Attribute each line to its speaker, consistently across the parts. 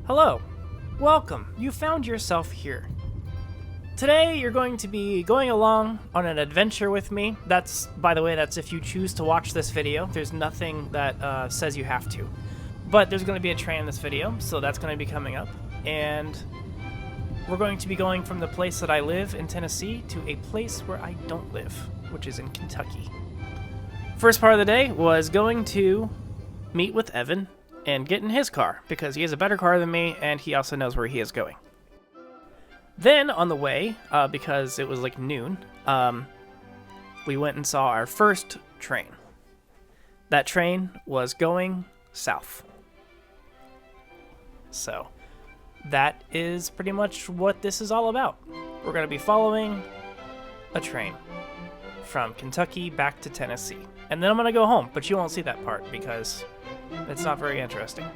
Speaker 1: Hello, welcome. You found yourself here. Today you're going to be going along on an adventure with me. By the way, that's if you choose to watch this video. There's nothing that says you have to. But there's going to be a train in this video, so that's going to be coming up. And we're going to be going from the place that I live in Tennessee to a place where I don't live, which is in Kentucky. First part of the day was going to meet with Evan and get in his car, because he has a better car than me, and he also knows where he is going. Then, on the way, because it was like noon, we went and saw our first train. That train was going south. So, that is pretty much what this is all about. We're going to be following a train from Kentucky back to Tennessee. And then I'm going to go home, but you won't see that part because it's not very interesting.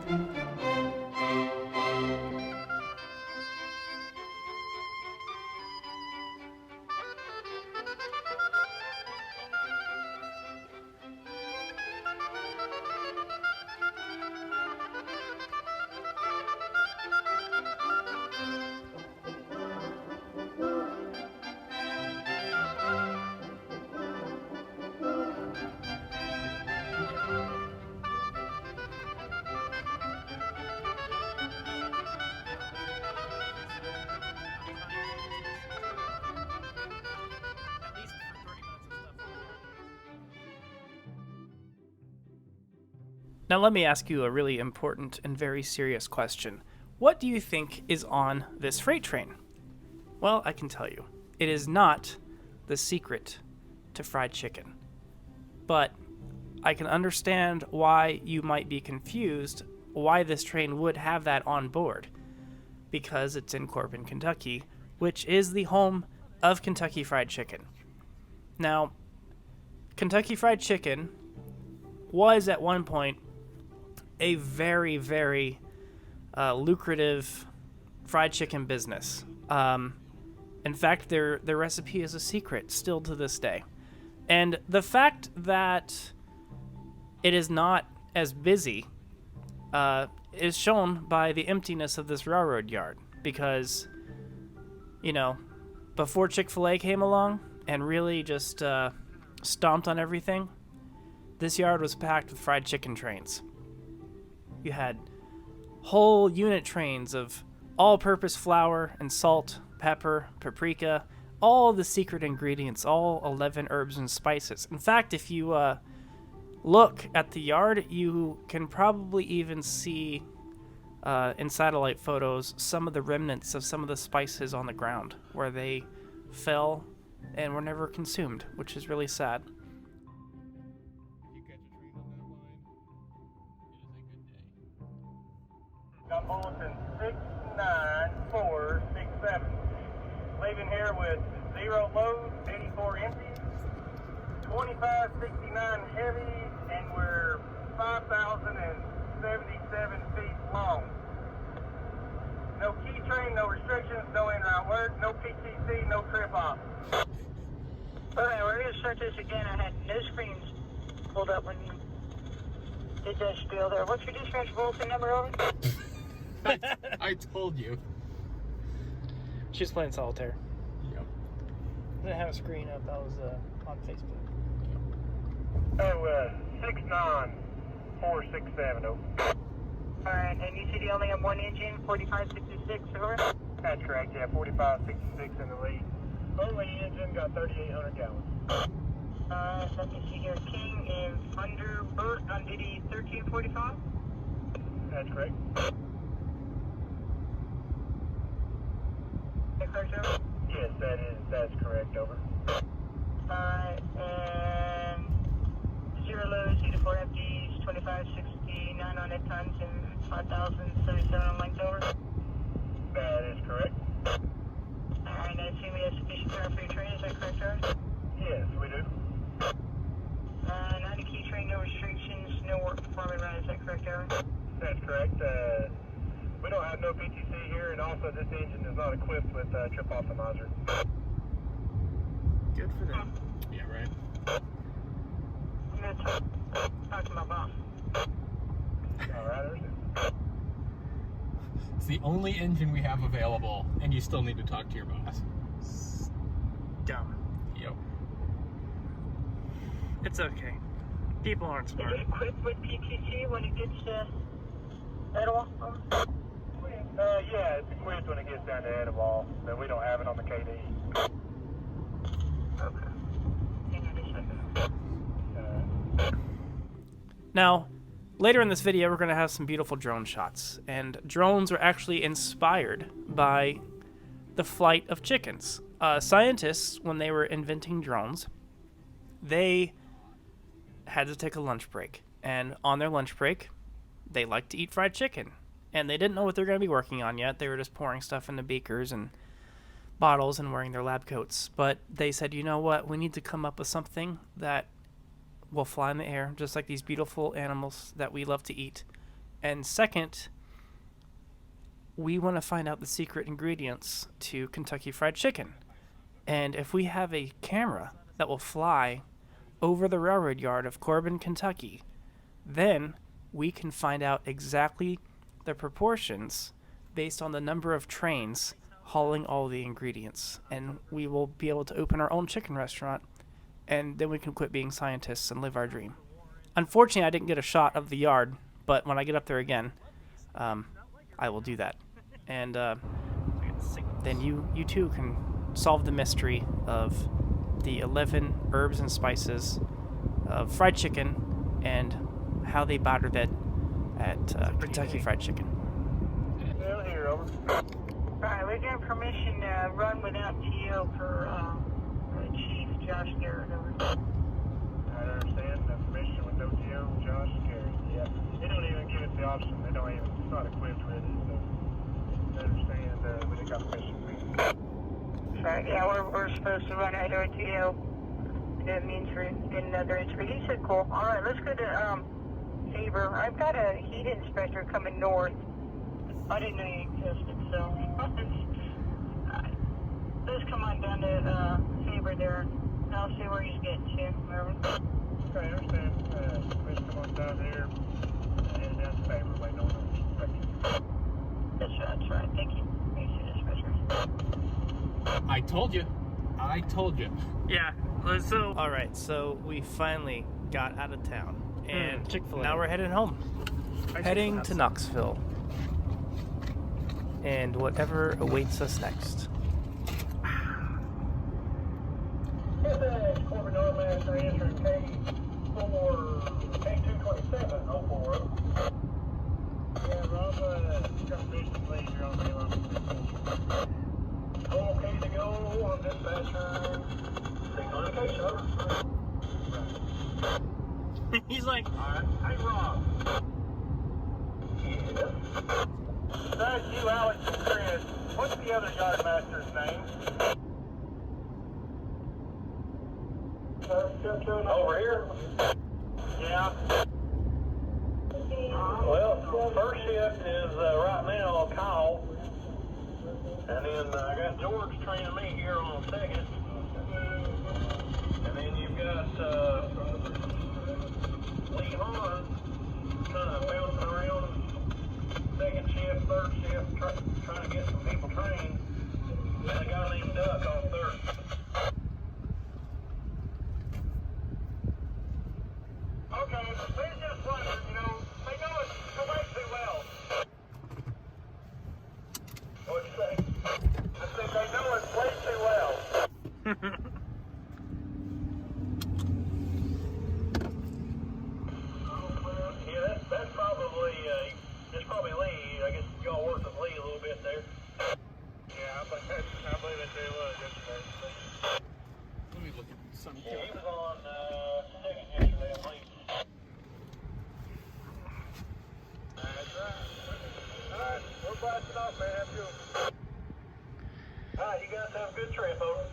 Speaker 1: Now let me ask you a really important and very serious question. What do you think is on this freight train? Well, I can tell you. It is not the secret to fried chicken. But I can understand why you might be confused why this train would have that on board. Because it's in Corbin, Kentucky, which is the home of Kentucky Fried Chicken. Now, Kentucky Fried Chicken was at one point a very, very lucrative fried chicken business. In fact, their recipe is a secret still to this day. And the fact that it is not as busy is shown by the emptiness of this railroad yard. Because, before Chik-Fil-A came along and really just stomped on everything, this yard was packed with fried chicken trains. You had whole unit trains of all-purpose flour and salt, pepper, paprika, all the secret ingredients, all 11 herbs and spices. In fact, if you look at the yard, you can probably even see in satellite photos some of the remnants of some of the spices on the ground where they fell and were never consumed, which is really sad.
Speaker 2: Bulletin 69467. Leaving here with 0 loads, 84 empties, 2569 heavy, and we're 5,077 feet long. No key train, no restrictions, no in-route work, no PTC, no trip off.
Speaker 3: Okay, we're going to start this again. I had no screens pulled up when you did that spiel there. What's your dispatch bulletin number, over?
Speaker 4: I told you.
Speaker 1: She's playing solitaire.
Speaker 4: Yep.
Speaker 1: I didn't have a screen up. That was on Facebook.
Speaker 2: Oh, 69467, over.
Speaker 3: Alright, and you said you only have one engine, 4566, over?
Speaker 2: That's correct, yeah, 4566 in the lead. Only engine, got 3,800 gallons.
Speaker 3: Let me see here. King and Thunderbird on DD 1345?
Speaker 2: That's correct. Yes, that's correct, over.
Speaker 3: And 0 loads, 84 empties, 2569 on net tons, and 5,077 on length, over.
Speaker 2: That is correct.
Speaker 3: Alright, I assume we have sufficient power for your train, is that correct, over?
Speaker 2: Yes, we do.
Speaker 3: 90 key train, no restrictions, no work performing run, is that correct, over?
Speaker 2: That's correct. We don't have no PTC here, and also this engine is not equipped with trip optimizer.
Speaker 1: Good for them.
Speaker 4: Yeah, right.
Speaker 3: I'm going to talk to my boss.
Speaker 2: All right,
Speaker 4: It's the only engine we have available, and you still need to talk to your boss.
Speaker 1: Dumb.
Speaker 4: Yep.
Speaker 1: It's okay. People aren't
Speaker 3: Is
Speaker 1: smart.
Speaker 3: it equipped with PTC when it gets to Etowah?
Speaker 2: Yeah, it's equipped when it gets down to Etowah, but we don't have it on the KD.
Speaker 3: Okay. Hang on a second.
Speaker 1: Now, later in this video, we're going to have some beautiful drone shots. And drones were actually inspired by the flight of chickens. Scientists, when they were inventing drones, they had to take a lunch break. And on their lunch break, they liked to eat fried chicken. And they didn't know what they were going to be working on yet. They were just pouring stuff into beakers and bottles and wearing their lab coats. But they said, you know what? We need to come up with something that will fly in the air, just like these beautiful animals that we love to eat. And second, we want to find out the secret ingredients to Kentucky Fried Chicken. And if we have a camera that will fly over the railroad yard of Corbin, Kentucky, then we can find out exactly the proportions based on the number of trains hauling all the ingredients. And we will be able to open our own chicken restaurant, and then we can quit being scientists and live our dream. Unfortunately, I didn't get a shot of the yard, but when I get up there again, I will do that. And then you too can solve the mystery of the 11 herbs and spices of fried chicken and how they battered it at Kentucky Fried Chicken.
Speaker 2: Still here, over.
Speaker 3: Alright, we're getting permission to run without TO for Chief Josh Garrett. Over.
Speaker 2: I understand the permission with no TO, Josh Gary. Yeah. They don't even give us the option. They don't even, it's not equipped with it. So I understand we didn't got permission.
Speaker 3: Right, yeah, we're supposed to run out here at TO. That means we're getting another entry. He said cool. Alright, let's go to Faber. I've got a heat inspector coming north. I didn't know you existed, so let's come on down to Faber there. I'll see where he's getting to. Mervin.
Speaker 2: Okay, I understand. Permission come on down here and down to Faber, waiting on us. Thank you.
Speaker 3: That's right. Thank you. Thank you, dispatcher.
Speaker 4: I told you.
Speaker 1: Yeah. So all right. So we finally got out of town, and
Speaker 4: Chik-Fil-A.
Speaker 1: now we're heading home. Heading to Knoxville, and whatever awaits us next.
Speaker 2: Corbin Northmaster entering K22704. Yeah, Rob, transmission lead, you're on the line. Okay to go on dispatcher. Signal indication, over.
Speaker 1: He's like,
Speaker 2: Alright, hey Rob. Yes. Besides you, Alex, and Chris, what's the other yardmaster's name? Over here? Yeah. Well, first shift is right now Kyle. And then I got George training me here on second. And then you've got Lee Hahn kind of bouncing around second shift, third shift, trying to get some people trained. And a guy named Duck on third. Okay, they just wondered, they know it's way too well. What'd you say? I said they know it's way too well. Yeah, that's probably, it's probably Lee. I guess y'all worked with Lee a little bit there. Yeah, I believe it too was yesterday.
Speaker 4: Let me look at some.
Speaker 2: Yeah, he was on second yesterday, I believe. That's right. Alright, we're blasting off, man. Have a good one. Alright, you guys have a good trip, over.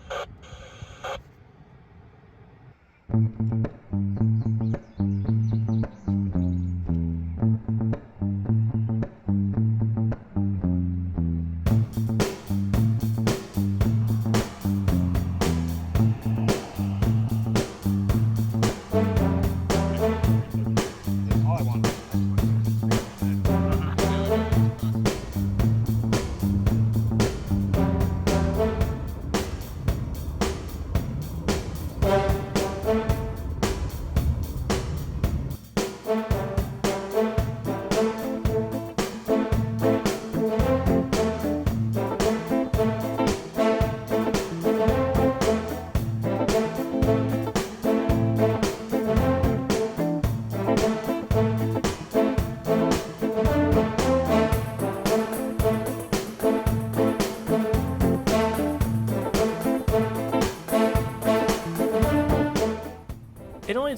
Speaker 4: All I want.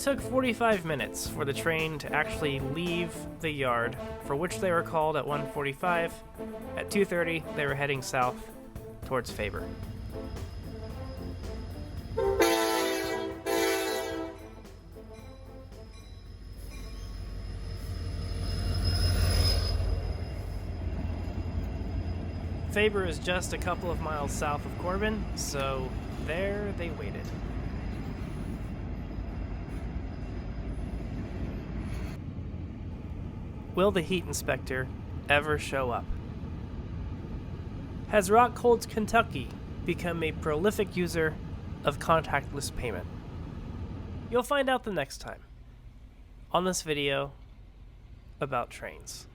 Speaker 1: took 45 minutes for the train to actually leave the yard, for which they were called at 1:45. At 2:30, they were heading south towards Faber. Faber is just a couple of miles south of Corbin, so there they waited. Will the heat inspector ever show up? Has Rockholds, Kentucky become a prolific user of contactless payment? You'll find out the next time on this video about trains.